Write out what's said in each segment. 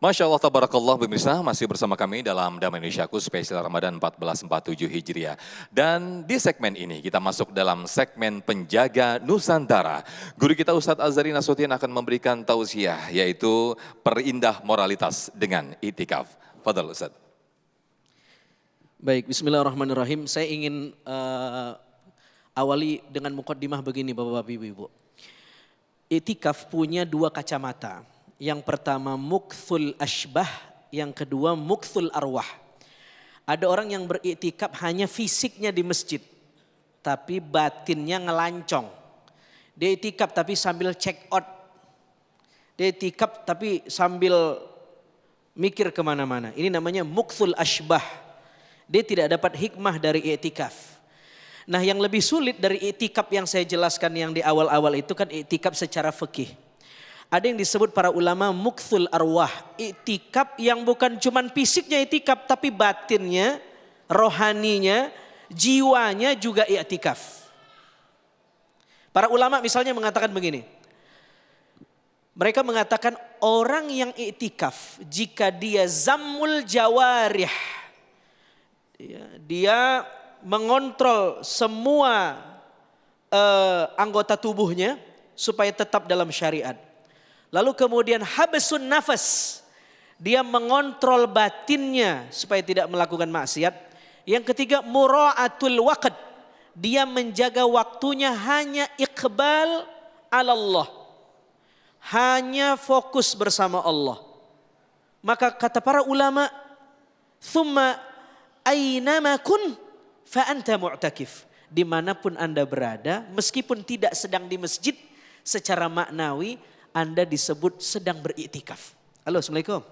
Masya Allah, tabarakallah pemirsa, masih bersama kami dalam Damai Indonesiaku spesial Ramadan 1447 Hijriah. Dan di segmen ini kita masuk dalam segmen Penjaga Nusantara. Guru kita Ustadz Azhari Nasution akan memberikan tausiah, yaitu perindah moralitas dengan itikaf. Fadhal Ustadz. Baik, bismillahirrahmanirrahim. Saya ingin awali dengan mukaddimah begini Bapak-Bapak Ibu-Ibu. Itikaf punya dua kacamata. Yang pertama mukthul ashbah, yang kedua mukthul arwah. Ada orang yang beriktikaf hanya fisiknya di masjid, tapi batinnya ngelancong. Dia iktikaf tapi sambil check out. Dia iktikaf tapi sambil mikir kemana-mana. Ini namanya mukthul ashbah. Dia tidak dapat hikmah dari iktikaf. Nah, yang lebih sulit dari iktikaf yang saya jelaskan yang di awal-awal itu kan iktikaf secara fikih. Ada yang disebut para ulama mukthul arwah, iktikaf yang bukan cuman fisiknya iktikaf tapi batinnya, rohaninya, jiwanya juga iktikaf. Para ulama misalnya mengatakan begini. Mereka mengatakan orang yang iktikaf jika dia zammul jawarih, dia mengontrol semua anggota tubuhnya supaya tetap dalam syariat. Lalu kemudian habsun nafas, dia mengontrol batinnya supaya tidak melakukan maksiat. Yang ketiga mura'atul waqt, dia menjaga waktunya hanya iqbal ala Allah, hanya fokus bersama Allah. Maka kata para ulama, thumma aynama kun fa anta mu'takif. Dimanapun Anda berada, meskipun tidak sedang di masjid, secara maknawi Anda disebut sedang beriktikaf. Halo, assalamualaikum.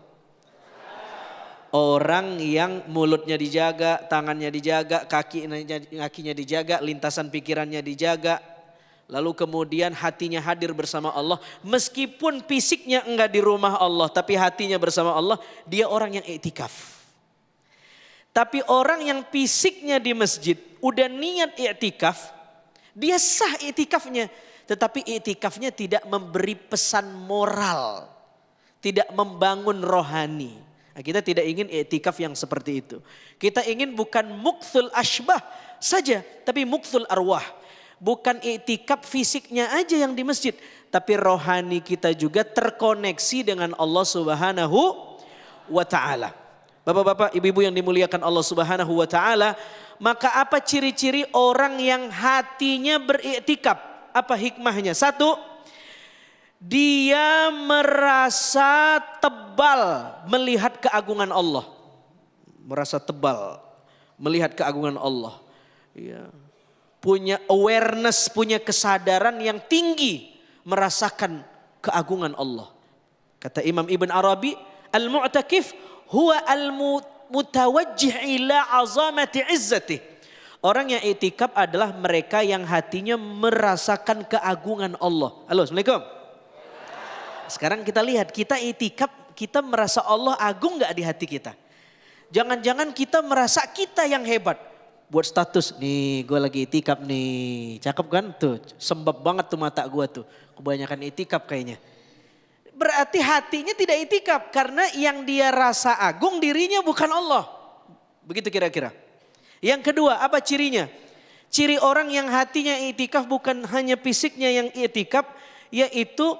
Orang yang mulutnya dijaga, tangannya dijaga, kakinya dijaga, lintasan pikirannya dijaga, lalu kemudian hatinya hadir bersama Allah, meskipun fisiknya enggak di rumah Allah, tapi hatinya bersama Allah, dia orang yang iktikaf. Tapi orang yang fisiknya di masjid, udah niat iktikaf, dia sah iktikafnya. Tetapi iktikafnya tidak memberi pesan moral, tidak membangun rohani. Nah, kita tidak ingin iktikaf yang seperti itu. Kita ingin bukan mukthul ashbah saja, tapi mukthul arwah. Bukan iktikaf fisiknya aja yang di masjid, tapi rohani kita juga terkoneksi dengan Allah Subhanahu wa Ta'ala. Bapak-bapak, ibu-ibu yang dimuliakan Allah Subhanahu wa Ta'ala, maka apa ciri-ciri orang yang hatinya beriktikaf? Apa hikmahnya? Satu, dia merasa tebal melihat keagungan Allah. Merasa tebal melihat keagungan Allah. Ya. Punya awareness, punya kesadaran yang tinggi merasakan keagungan Allah. Kata Imam Ibn Arabi, al-mu'takif huwa al-mutawajjih ila azamati izzatih. Orang yang iktikaf adalah mereka yang hatinya merasakan keagungan Allah. Halo, assalamualaikum. Sekarang kita lihat, kita iktikaf, kita merasa Allah agung gak di hati kita? Jangan-jangan kita merasa kita yang hebat. Buat status, nih gue lagi iktikaf nih. Cakep kan tuh, sembab banget tuh mata gue tuh. Kebanyakan iktikaf kayaknya. Berarti hatinya tidak iktikaf karena yang dia rasa agung dirinya bukan Allah. Begitu kira-kira. Yang kedua, apa cirinya? Ciri orang yang hatinya iktikaf bukan hanya fisiknya yang iktikaf, yaitu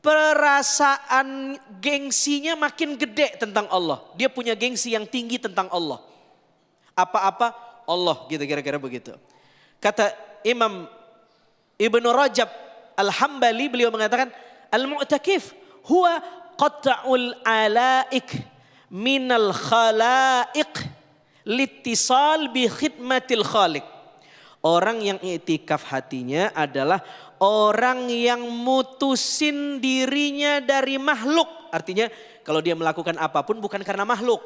perasaan gengsinya makin gede tentang Allah. Dia punya gengsi yang tinggi tentang Allah. Apa-apa Allah gitu, kira-kira begitu. Kata Imam Ibnu Rajab Al-Hambali, beliau mengatakan al-mu'takif huwa qat'ul alaik minal khalaiq littisal bi khidmatil khaliq. Orang yang iktikaf hatinya adalah orang yang mutusin dirinya dari makhluk. Artinya kalau dia melakukan apapun bukan karena makhluk,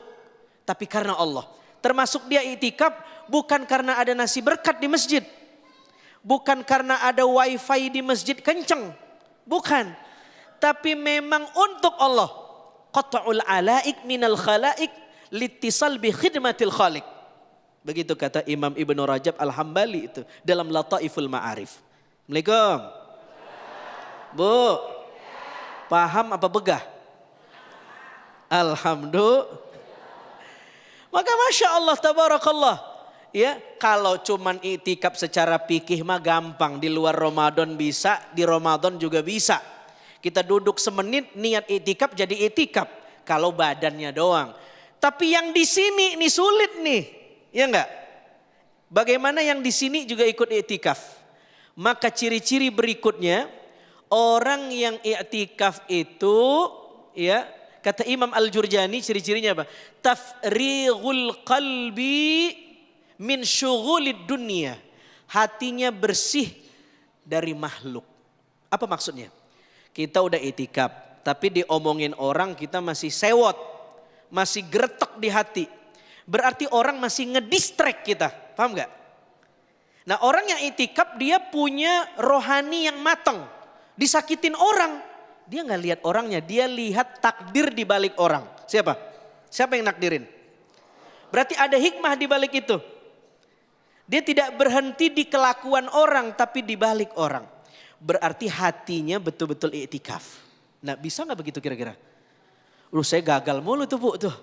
tapi karena Allah. Termasuk dia iktikaf bukan karena ada nasi berkat di masjid, bukan karena ada wifi di masjid kenceng, bukan. Tapi memang untuk Allah. Qat'ul alaik minal khalaik littisal bi khidmatil khaliq. Begitu kata Imam Ibnu Rajab Al-Hambali itu dalam Lataiful Ma'arif. Assalamualaikum. Bu, paham apa begah? Alhamdulillah. Maka Masya Allah, tabarakallah. Ya, kalau cuman iktikaf secara fikih mah gampang. Di luar Ramadan bisa, di Ramadan juga bisa. Kita duduk semenit niat iktikaf jadi iktikaf. Kalau badannya doang. Tapi yang di sini ini sulit nih. Ya enggak? Bagaimana yang di sini juga ikut iktikaf? Maka ciri-ciri berikutnya, orang yang iktikaf itu, ya, kata Imam Al-Jurjani ciri-cirinya apa? Tafrighul qalbi min syughulid dunia. Hatinya bersih dari makhluk. Apa maksudnya? Kita udah iktikaf, tapi diomongin orang kita masih sewot, masih gretek di hati. Berarti orang masih ngedistract kita, paham gak? Nah, orang yang iktikaf dia punya rohani yang matang. Disakitin orang, dia nggak lihat orangnya, dia lihat takdir di balik orang. Siapa? Siapa yang nakdirin? Berarti ada hikmah di balik itu. Dia tidak berhenti di kelakuan orang, tapi di balik orang. Berarti hatinya betul-betul iktikaf. Nah, bisa nggak begitu kira-kira? Saya gagal mulu tuh Bu tuh.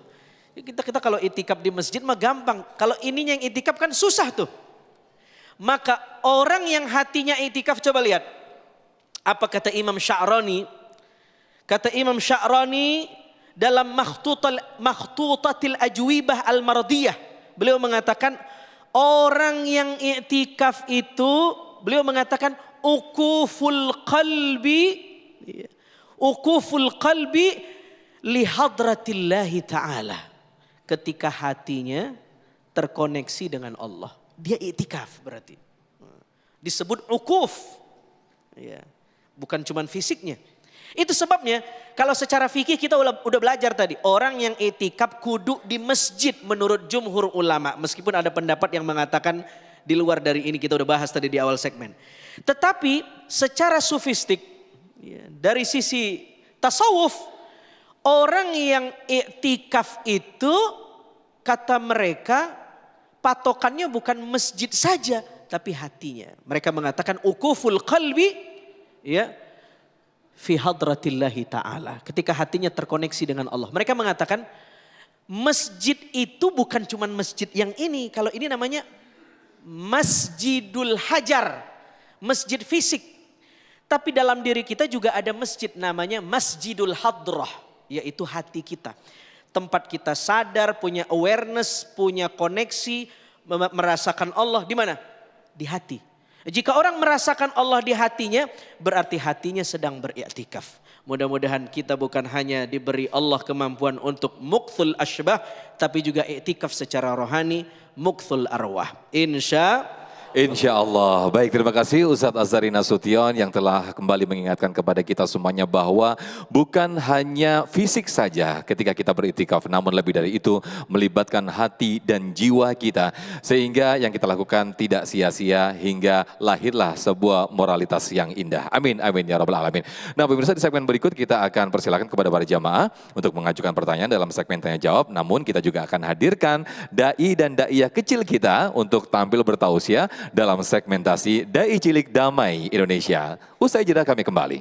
Kita kalau iktikaf di masjid mah gampang. Kalau ininya yang iktikaf kan susah tuh. Maka orang yang hatinya iktikaf, coba lihat. Apa kata Imam Sya'rani? Kata Imam Sya'rani dalam Makhtutatil Ajwibah Al-Mardiyah. Beliau mengatakan orang yang iktikaf itu, beliau mengatakan ukuful qalbi li hadratillahi ta'ala. Ketika hatinya terkoneksi dengan Allah. Dia iktikaf berarti. Disebut ukuf. Ya. Bukan cuman fisiknya. Itu sebabnya kalau secara fikih kita udah belajar tadi. Orang yang iktikaf kudu di masjid menurut jumhur ulama. Meskipun ada pendapat yang mengatakan di luar dari ini, kita udah bahas tadi di awal segmen. Tetapi secara sufistik, ya, dari sisi tasawuf, orang yang iktikaf itu kata mereka patokannya bukan masjid saja, tapi hatinya. Mereka mengatakan ukuful qalbi, ya, fi hadratillahi ta'ala. Ketika hatinya terkoneksi dengan Allah. Mereka mengatakan masjid itu bukan cuma masjid yang ini. Kalau ini namanya masjidul hajar. Masjid fisik. Tapi dalam diri kita juga ada masjid namanya masjidul hadrah. Yaitu hati kita. Tempat kita sadar, punya awareness, punya koneksi, merasakan Allah di mana? Di hati. Jika orang merasakan Allah di hatinya, berarti hatinya sedang beriktikaf. Mudah-mudahan kita bukan hanya diberi Allah kemampuan untuk mukthul asybah, tapi juga iktikaf secara rohani, mukthul arwah. Insya Allah. Baik, terima kasih Ustadz Azhari Nasution yang telah kembali mengingatkan kepada kita semuanya bahwa bukan hanya fisik saja ketika kita beriktikaf, namun lebih dari itu melibatkan hati dan jiwa kita. Sehingga yang kita lakukan tidak sia-sia hingga lahirlah sebuah moralitas yang indah. Amin, amin ya rabbal alamin. Nah pemirsa, di segmen berikut kita akan persilakan kepada para jamaah untuk mengajukan pertanyaan dalam segmen tanya jawab. Namun kita juga akan hadirkan dai dan daiyah kecil kita untuk tampil bertausiah dalam segmentasi Dai Cilik Damai Indonesia. Usai jeda kami kembali.